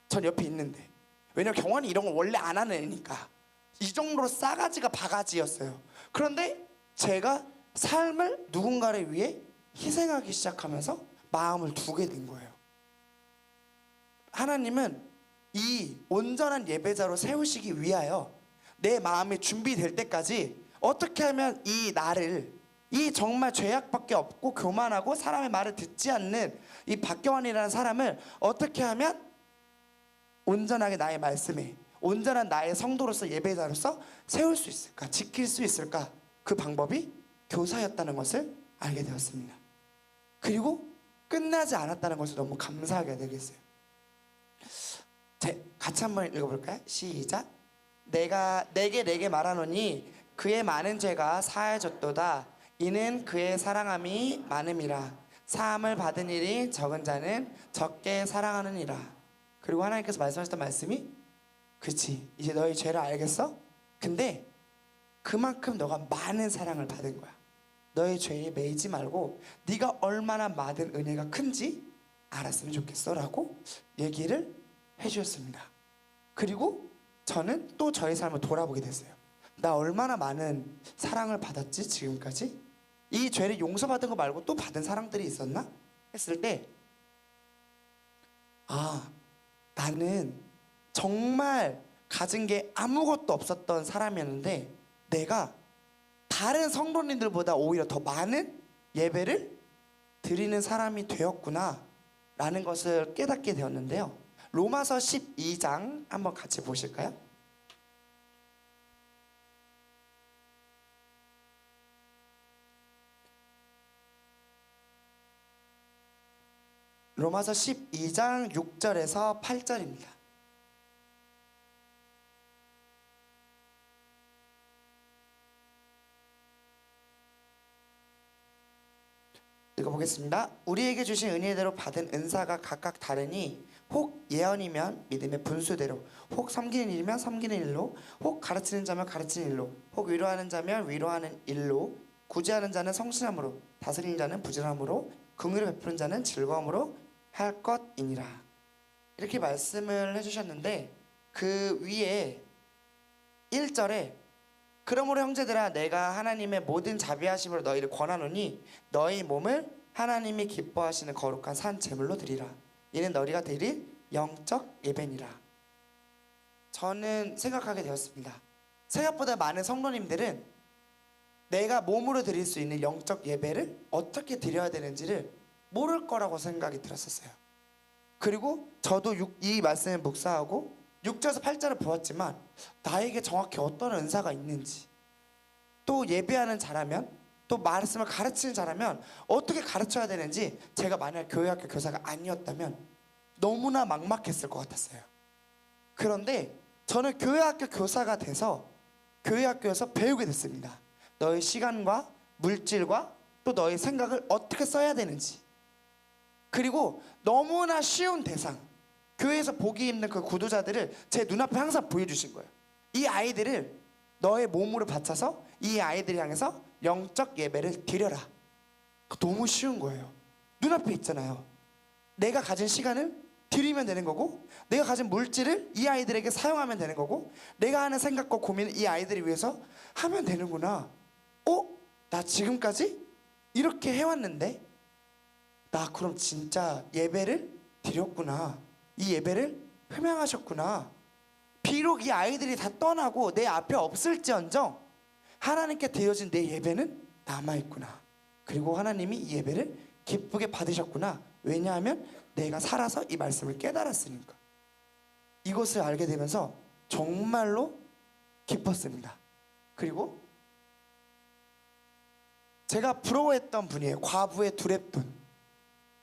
전 옆에 있는데. 왜냐면 경환이 이런 거 원래 안 하는 애니까. 이 정도로 싸가지가 바가지였어요. 그런데 제가 삶을 누군가를 위해 희생하기 시작하면서 마음을 두게 된 거예요. 하나님은 이 온전한 예배자로 세우시기 위하여 내 마음이 준비될 때까지 어떻게 하면 이 나를, 이 정말 죄악밖에 없고 교만하고 사람의 말을 듣지 않는 이 박경환이라는 사람을 어떻게 하면 온전하게 나의 말씀에, 온전한 나의 성도로서, 예배자로서 세울 수 있을까, 지킬 수 있을까, 그 방법이 교사였다는 것을 알게 되었습니다. 그리고 끝나지 않았다는 것을 너무 감사하게 되겠어요. 같이 한번 읽어볼까요? 시작. 내게 말하노니 그의 많은 죄가 사해졌도다. 이는 그의 사랑함이 많음이라. 사함을 받은 일이 적은 자는 적게 사랑하느니라. 그리고 하나님께서 말씀하셨던 말씀이, 그치, 이제 너의 죄를 알겠어? 근데 그만큼 너가 많은 사랑을 받은 거야. 너의 죄에 매이지 말고 네가 얼마나 많은 은혜가 큰지 알았으면 좋겠어 라고 얘기를 해주셨습니다. 그리고 저는 또 저의 삶을 돌아보게 됐어요. 나 얼마나 많은 사랑을 받았지 지금까지? 이 죄를 용서받은 거 말고 또 받은 사랑들이 있었나? 했을 때, 나는 정말 가진 게 아무것도 없었던 사람이었는데 내가 다른 성도님들보다 오히려 더 많은 예배를 드리는 사람이 되었구나 라는 것을 깨닫게 되었는데요. 로마서 12장 한번 같이 보실까요? 로마서 12장 6절에서 8절입니다. 읽어보겠습니다. 우리에게 주신 은혜대로 받은 은사가 각각 다르니 혹 예언이면 믿음의 분수대로, 혹 섬기는 일이면 섬기는 일로, 혹 가르치는 자면 가르치는 일로, 혹 위로하는 자면 위로하는 일로, 구제하는 자는 성실함으로, 다스리는 자는 부지런함으로, 긍휼을 베푸는 자는 즐거움으로 할 것이니라. 이렇게 말씀을 해주셨는데 그 위에 1절에 그러므로 형제들아 내가 하나님의 모든 자비하심으로 너희를 권하노니 너희 몸을 하나님이 기뻐하시는 거룩한 산 제물로 드리라. 이는 너희가 드릴 영적 예배니라. 저는 생각하게 되었습니다. 생각보다 많은 성도님들은 내가 몸으로 드릴 수 있는 영적 예배를 어떻게 드려야 되는지를 모를 거라고 생각이 들었었어요. 그리고 저도 이 말씀을 묵상하고 6절에서 8절을 보았지만 나에게 정확히 어떤 은사가 있는지, 또 예배하는 자라면, 또 말씀을 가르치는 자라면 어떻게 가르쳐야 되는지 제가 만약 교회학교 교사가 아니었다면 너무나 막막했을 것 같았어요. 그런데 저는 교회학교 교사가 돼서 교회학교에서 배우게 됐습니다. 너의 시간과 물질과 또 너의 생각을 어떻게 써야 되는지, 그리고 너무나 쉬운 대상, 교회에서 보기 힘든 그 구도자들을 제 눈앞에 항상 보여주신 거예요. 이 아이들을 너의 몸으로 바쳐서 이 아이들을 향해서 영적 예배를 드려라. 너무 쉬운 거예요. 눈앞에 있잖아요. 내가 가진 시간을 드리면 되는 거고, 내가 가진 물질을 이 아이들에게 사용하면 되는 거고, 내가 하는 생각과 고민을 이 아이들을 위해서 하면 되는구나. 나 지금까지 이렇게 해왔는데 나 그럼 진짜 예배를 드렸구나. 이 예배를 흠양하셨구나. 비록 이 아이들이 다 떠나고 내 앞에 없을지언정 하나님께 드려진 내 예배는 남아있구나. 그리고 하나님이 이 예배를 기쁘게 받으셨구나. 왜냐하면 내가 살아서 이 말씀을 깨달았으니까. 이것을 알게 되면서 정말로 기뻤습니다. 그리고 제가 부러워했던 분이에요. 과부의 두렙돈.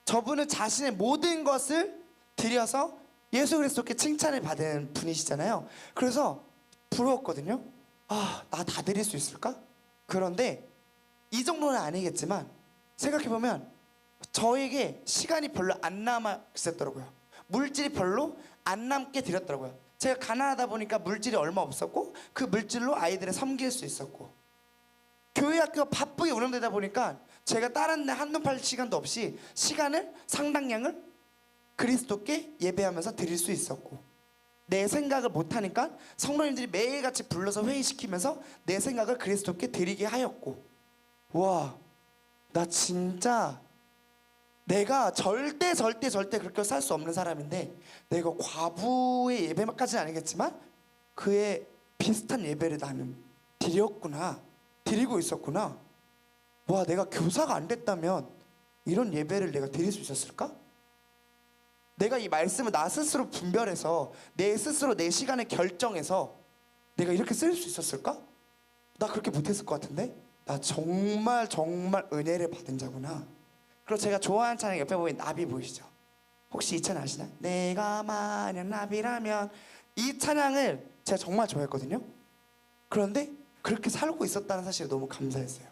저분은 자신의 모든 것을 드려서 예수 그리스도께 칭찬을 받은 분이시잖아요. 그래서 부러웠거든요. 나 다 드릴 수 있을까? 그런데 이 정도는 아니겠지만 생각해보면 저에게 시간이 별로 안 남아 있었더라고요. 물질이 별로 안 남게 드렸더라고요. 제가 가난하다 보니까 물질이 얼마 없었고 그 물질로 아이들을 섬길 수 있었고, 교회 학교가 바쁘게 운영되다 보니까 제가 다른 데 한눈 팔 시간도 없이 시간을 상당량을 그리스도께 예배하면서 드릴 수 있었고, 내 생각을 못하니까 성도님들이 매일같이 불러서 회의시키면서 내 생각을 그리스도께 드리게 하였고, 와, 나 진짜 내가 절대 그렇게 살 수 없는 사람인데 내가 과부의 예배까지는 아니겠지만 그의 비슷한 예배를 나는 드렸구나, 드리고 있었구나. 와, 내가 교사가 안 됐다면 이런 예배를 내가 드릴 수 있었을까? 내가 이 말씀을 나 스스로 분별해서 내 스스로 내 시간을 결정해서 내가 이렇게 쓸 수 있었을까? 나 그렇게 못했을 것 같은데? 나 정말 은혜를 받은 자구나. 그리고 제가 좋아하는 찬양 옆에 보면 나비 보이시죠? 혹시 이 찬양 아시나요? 내가 만약 나비라면. 이 찬양을 제가 정말 좋아했거든요. 그런데 그렇게 살고 있었다는 사실에 너무 감사했어요.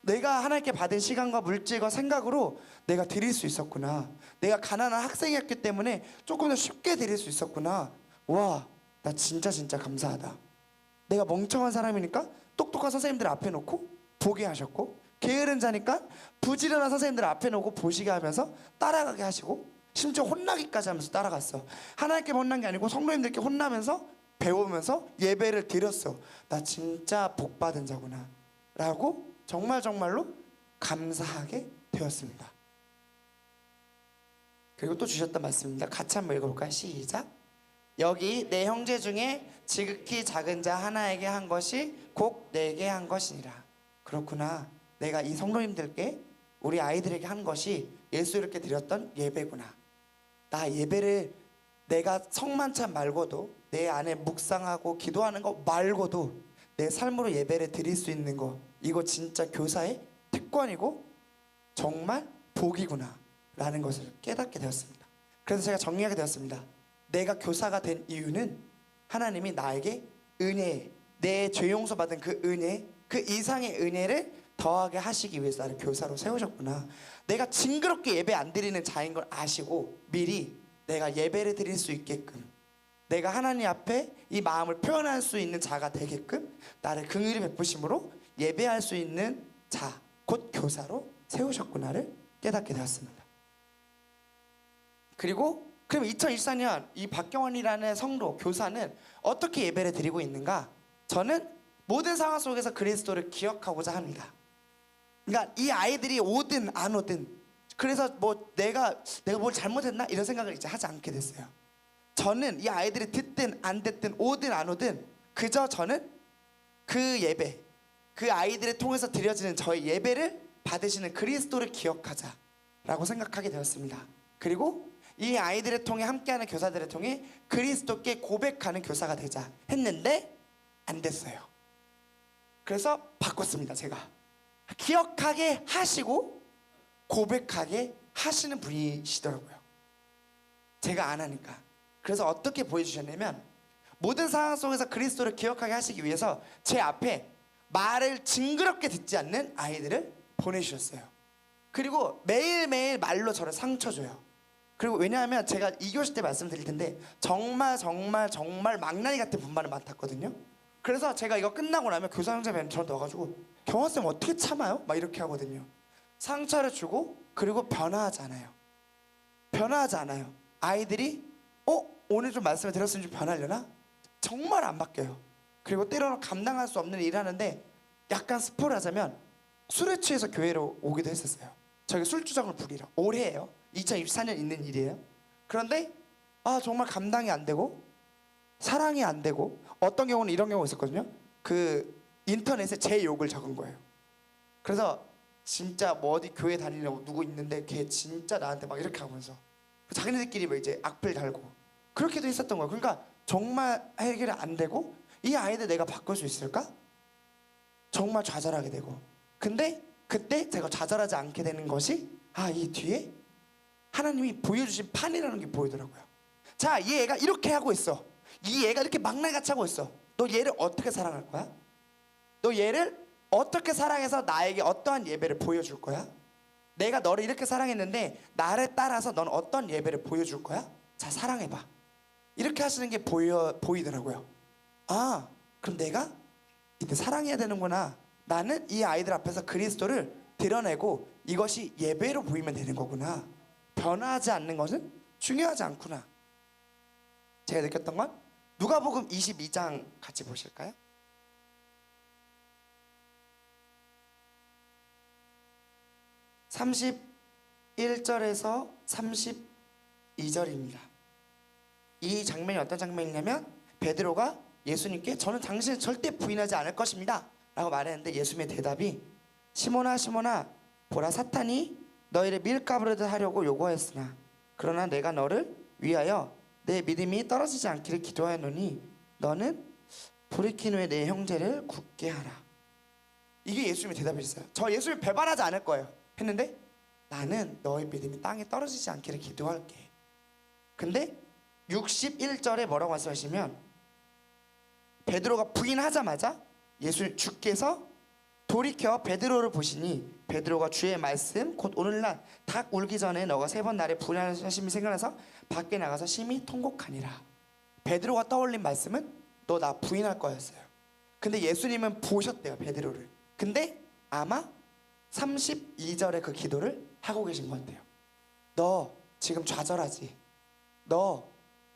내가 하나님께 받은 시간과 물질과 생각으로 내가 드릴 수 있었구나. 내가 가난한 학생이었기 때문에 조금 더 쉽게 드릴 수 있었구나. 와, 나 진짜 감사하다. 내가 멍청한 사람이니까 똑똑한 선생님들 앞에 놓고 보게 하셨고, 게으른 자니까 부지런한 선생님들 앞에 놓고 보시게 하면서 따라가게 하시고, 심지어 혼나기까지 하면서 따라갔어. 하나님께 혼난 게 아니고 성도님들께 혼나면서 배우면서 예배를 드렸어. 나 진짜 복받은 자구나 라고 정말로 감사하게 되었습니다. 그리고 또 주셨던 말씀입니다. 같이 한번 읽어볼까요? 시작. 여기 내 형제 중에 지극히 작은 자 하나에게 한 것이 곧 내게 한 것이니라. 그렇구나. 내가 이 성도님들께, 우리 아이들에게 한 것이 예수 이렇게 드렸던 예배구나. 나 예배를 내가 성만찬 말고도 내 안에 묵상하고 기도하는 거 말고도 내 삶으로 예배를 드릴 수 있는 거, 이거 진짜 교사의 특권이고 정말 복이구나 라는 것을 깨닫게 되었습니다. 그래서 제가 정리하게 되었습니다. 내가 교사가 된 이유는 하나님이 나에게 은혜, 내 죄 용서 받은 그 은혜, 그 이상의 은혜를 더 거하게 하시기 위해서 나를 교사로 세우셨구나. 내가 징그럽게 예배 안 드리는 자인 걸 아시고 미리 내가 예배를 드릴 수 있게끔, 내가 하나님 앞에 이 마음을 표현할 수 있는 자가 되게끔 나를 긍휼히 베푸심으로 예배할 수 있는 자, 곧 교사로 세우셨구나를 깨닫게 되었습니다. 그리고 그럼 2024년 이 박경원이라는 성도, 교사는 어떻게 예배를 드리고 있는가? 저는 모든 상황 속에서 그리스도를 기억하고자 합니다. 그러니까 이 아이들이 오든 안 오든, 그래서 뭐 내가 뭘 잘못했나 이런 생각을 이제 하지 않게 됐어요. 저는 이 아이들이 듣든 안 듣든 오든 안 오든 그저 저는 그 예배, 그 아이들을 통해서 드려지는 저의 예배를 받으시는 그리스도를 기억하자라고 생각하게 되었습니다. 그리고 이 아이들을 통해 함께하는 교사들을 통해 그리스도께 고백하는 교사가 되자 했는데 안 됐어요. 그래서 바꿨습니다. 제가 기억하게 하시고 고백하게 하시는 분이시더라고요. 제가 안 하니까. 그래서 어떻게 보여주셨냐면 모든 상황 속에서 그리스도를 기억하게 하시기 위해서 제 앞에 말을 징그럽게 듣지 않는 아이들을 보내주셨어요. 그리고 매일매일 말로 저를 상처 줘요. 그리고 왜냐하면 제가 2교시 때 말씀드릴 텐데 정말 망나니 같은 분말을 맡았거든요. 그래서 제가 이거 끝나고 나면 교사 형제님 저한테 와가지고 경원쌤 어떻게 참아요? 막 이렇게 하거든요. 상처를 주고 그리고 변화하지 않아요. 변화하지 않아요. 아이들이 오늘 좀 말씀을 들었으면 좀 변하려나? 정말 안 바뀌어요. 그리고 때로는 감당할 수 없는 일을 하는데 약간 스포를 하자면 술에 취해서 교회로 오기도 했었어요. 저희 술주정을 부리러. 올해예요. 2024년 있는 일이에요. 그런데 정말 감당이 안 되고 사랑이 안 되고 어떤 경우는 이런 경우가 있었거든요. 그 인터넷에 제 욕을 적은 거예요. 그래서 진짜 뭐 어디 교회 다니려고 누구 있는데 걔 진짜 나한테 막 이렇게 하면서 자기네들끼리 뭐 이제 악플 달고 그렇게도 했었던 거예요. 그러니까 정말 해결이 안 되고 이 아이들 내가 바꿀 수 있을까? 정말 좌절하게 되고. 근데 그때 제가 좌절하지 않게 되는 것이 이 뒤에 하나님이 보여주신 판이라는 게 보이더라고요. 자, 이 애가 이렇게 하고 있어. 이 애가 이렇게 망나니같이 하고 있어. 너 얘를 어떻게 사랑할 거야? 너 얘를 어떻게 사랑해서 나에게 어떠한 예배를 보여줄 거야? 내가 너를 이렇게 사랑했는데 나를 따라서 넌 어떤 예배를 보여줄 거야? 자, 사랑해봐. 이렇게 하시는 게 보이더라고요. 그럼 내가 이때 사랑해야 되는구나. 나는 이 아이들 앞에서 그리스도를 드러내고 이것이 예배로 보이면 되는 거구나. 변화하지 않는 것은 중요하지 않구나. 제가 느꼈던 건 누가복음 22장 같이 보실까요? (31절에서 32절입니다) 이 장면이 어떤 장면이냐면 베드로가 예수님께 저는 당신을 절대 부인하지 않을 것입니다 라고 말했는데 예수님의 대답이 시몬아 시몬아 보라 사탄이 너희를 밀가부르듯 하려고 요구하였으나 그러나 내가 너를 위하여 내 믿음이 떨어지지 않기를 기도하노니 너는 불이 킨 후에 내 형제를 굳게 하라. 이게 예수님의 대답이었어요. 저 예수님 배반하지 않을 거예요 했는데 나는 너의 믿음이 땅에 떨어지지 않기를 기도할게. 근데 61절에 뭐라고 말씀하시면 베드로가 부인하자마자 주께서 돌이켜 베드로를 보시니 베드로가 주의 말씀 곧 오늘날 닭 울기 전에 너가 3번 나를 부인하심이 생각나서 밖에 나가서 심히 통곡하니라. 베드로가 떠올린 말씀은 너 나 부인할 거였어요. 근데 예수님은 보셨대요 베드로를. 근데 아마 32절의 그 기도를 하고 계신 것 같아요. 너 지금 좌절하지? 너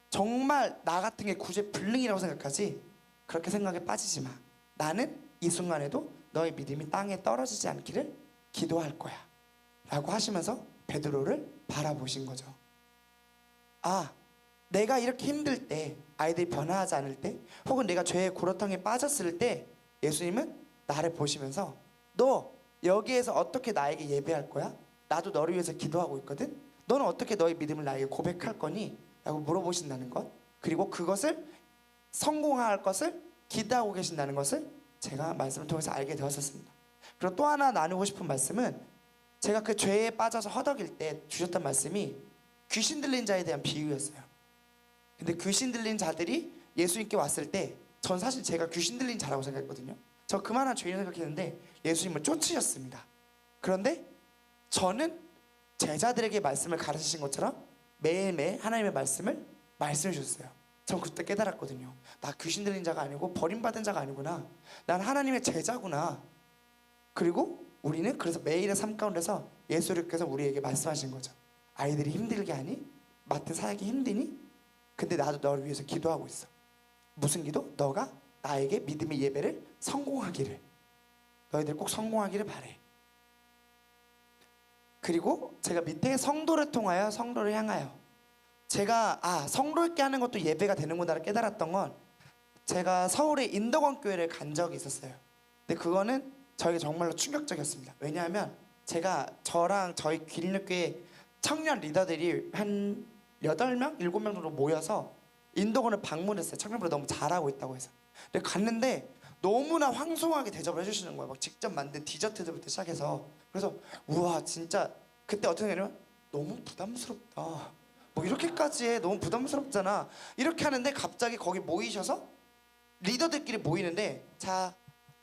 정말 나 같은 게 구제불능이라고 생각하지? 그렇게 생각에 빠지지 마. 나는 이 순간에도 너의 믿음이 땅에 떨어지지 않기를 기도할 거야 라고 하시면서 베드로를 바라보신 거죠. 내가 이렇게 힘들 때, 아이들이 변화하지 않을 때, 혹은 내가 죄의 고로탕에 빠졌을 때 예수님은 나를 보시면서 너 여기에서 어떻게 나에게 예배할 거야? 나도 너를 위해서 기도하고 있거든? 너는 어떻게 너의 믿음을 나에게 고백할 거니? 라고 물어보신다는 것, 그리고 그것을 성공할 것을 기대하고 계신다는 것을 제가 말씀을 통해서 알게 되었었습니다. 그리고 또 하나 나누고 싶은 말씀은 제가 그 죄에 빠져서 허덕일 때 주셨던 말씀이 귀신 들린 자에 대한 비유였어요. 근데 귀신 들린 자들이 예수님께 왔을 때 전 사실 제가 귀신 들린 자라고 생각했거든요. 저 그만한 죄인을 생각했는데 예수님을 쫓으셨습니다. 그런데 저는 제자들에게 말씀을 가르치신 것처럼 매일매일 하나님의 말씀을 말씀해 주셨어요. 전 그때 깨달았거든요. 나 귀신 들린 자가 아니고 버림받은 자가 아니구나. 난 하나님의 제자구나. 그리고 우리는 그래서 매일의 삶 가운데서 예수님께서 우리에게 말씀하신 거죠. 아이들이 힘들게 하니? 맡은 사역이 힘드니? 근데 나도 너를 위해서 기도하고 있어. 무슨 기도? 너가 나에게 믿음의 예배를 성공하기를. 너희들 꼭 성공하기를 바래. 그리고 제가 밑에 성도를 통하여 성도를 향하여 제가 성도 있게 하는 것도 예배가 되는구나를 깨달았던 건 제가 서울에 인덕원 교회를 간 적이 있었어요. 근데 그거는 저에게 정말로 충격적이었습니다. 왜냐하면 제가 저랑 저희 기린교회 청년 리더들이 한 8명? 7명 정도 모여서 인덕원을 방문했어요. 청년부를 너무 잘하고 있다고 해서. 근데 갔는데 너무나 황송하게 대접을 해주시는 거예요. 막 직접 만든 디저트들부터 시작해서. 그래서 우와 진짜 그때 어떻게 되냐면 너무 부담스럽다. 뭐 이렇게까지 해. 너무 부담스럽잖아. 이렇게 하는데 갑자기 거기 모이셔서 리더들끼리 모이는데 자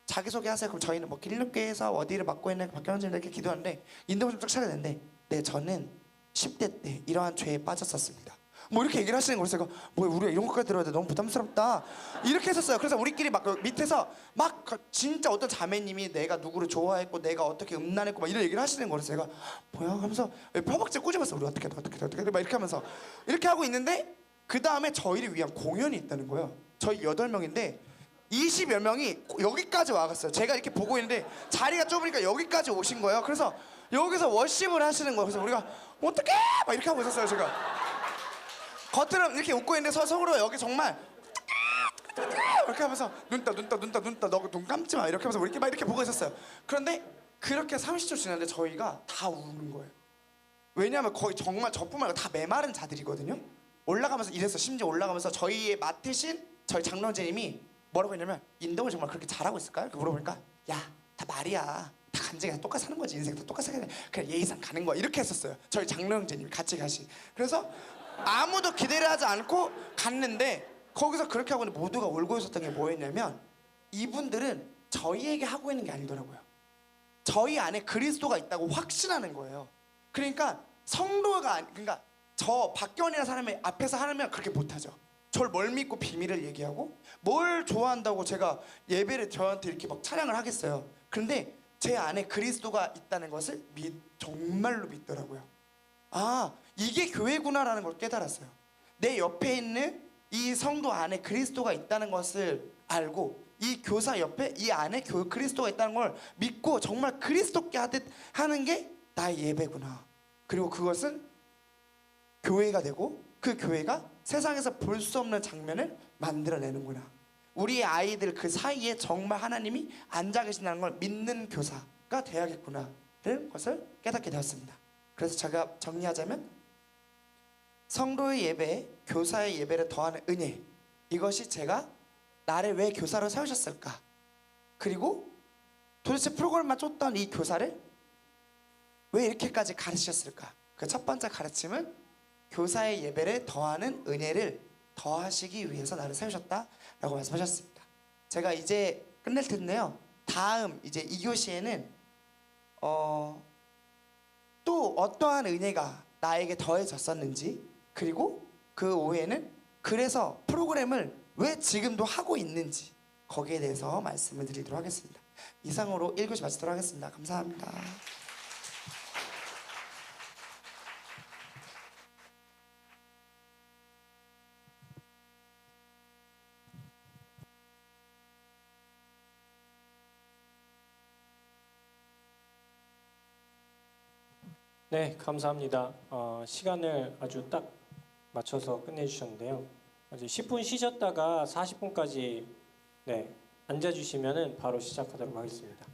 자기소개하세요. 그럼 저희는 뭐 길림교회에서 어디를 맡고 있는 박경진 이렇게 기도하는데 인덕원 좀 차려냈는데 네 저는 10대 때 이러한 죄에 빠졌었습니다. 뭐 이렇게 얘기를 하시는 거예요. 제가 뭐 우리가 이런 것까지 들어야 돼 너무 부담스럽다 이렇게 했었어요. 그래서 우리끼리 막 밑에서 막 진짜 어떤 자매님이 내가 누구를 좋아했고 내가 어떻게 음란했고 막 이런 얘기를 하시는 거예요. 제가 뭐야 하면서 퍼벅지 꼬집었어. 우리 어떻게 막 이렇게 하면서 이렇게 하고 있는데 그 다음에 저희를 위한 공연이 있다는 거예요. 저희 8명인데 20여 명이 여기까지 와갔어요. 제가 이렇게 보고 있는데 자리가 좁으니까 여기까지 오신 거예요. 그래서 여기서 워십을 하시는 거예요. 그래서 우리가 어떡해 막 이렇게 하고 있었어요. 제가 겉으로 이렇게 웃고 있는데 속으로 여기 정말 이렇게 하면서 눈 떠 너 눈 감지 마 이렇게 하면서 우리끼리 막 이렇게 보고 있었어요. 그런데 그렇게 30초 지났는데 저희가 다 우는 거예요. 왜냐하면 거의 정말 저뿐만 아니라 다 메마른 자들이거든요. 올라가면서 이래서 심지어 올라가면서 저희의 맡으신 저희 장로제님이 뭐라고 했냐면 인덕을 정말 그렇게 잘하고 있을까요? 이렇게 물어보니까 야 다 말이야 다 간증이 똑같이 사는 거지 인생 다 똑같이 사는 거야 그냥 예의상 가는 거야 이렇게 했었어요. 저희 장로제님이 같이 가시. 그래서 아무도 기대를 하지 않고 갔는데 거기서 그렇게 하고 있는데 모두가 울고 있었던 게 뭐였냐면 이분들은 저희에게 하고 있는 게 아니더라고요. 저희 안에 그리스도가 있다고 확신하는 거예요. 그러니까 성도가 그러니까 저 박경원이라는 사람이 앞에서 하면 그렇게 못하죠. 저를 뭘 믿고 비밀을 얘기하고 뭘 좋아한다고 제가 예배를 저한테 이렇게 막 찬양을 하겠어요. 그런데 제 안에 그리스도가 있다는 것을 정말로 믿더라고요. 아 이게 교회구나라는 걸 깨달았어요. 내 옆에 있는 이 성도 안에 그리스도가 있다는 것을 알고 이 교사 옆에 이 안에 그리스도가 있다는 걸 믿고 정말 그리스도께 하듯 하는 게 나의 예배구나. 그리고 그것은 교회가 되고 그 교회가 세상에서 볼 수 없는 장면을 만들어내는구나. 우리의 아이들 그 사이에 정말 하나님이 앉아 계신다는 걸 믿는 교사가 돼야겠구나라는 것을 깨닫게 되었습니다. 그래서 제가 정리하자면 성도의 예배에 교사의 예배를 더하는 은혜, 이것이 제가 나를 왜 교사로 세우셨을까, 그리고 도대체 프로그램만 쫓던 이 교사를 왜 이렇게까지 가르치셨을까. 그 첫 번째 가르침은 교사의 예배를 더하는 은혜를 더하시기 위해서 나를 세우셨다라고 말씀하셨습니다. 제가 이제 끝낼 텐데요. 다음 이제 2교시에는 또 어떠한 은혜가 나에게 더해졌었는지, 그리고 그 오후에는 그래서 프로그램을 왜 지금도 하고 있는지 거기에 대해서 말씀을 드리도록 하겠습니다. 이상으로 1교시 마치도록 하겠습니다. 감사합니다. 네, 감사합니다. 시간을 아주 딱 맞춰서 끝내주셨는데요. 이제 10분 쉬셨다가 40분까지 앉아주시면은 바로 시작하도록 하겠습니다.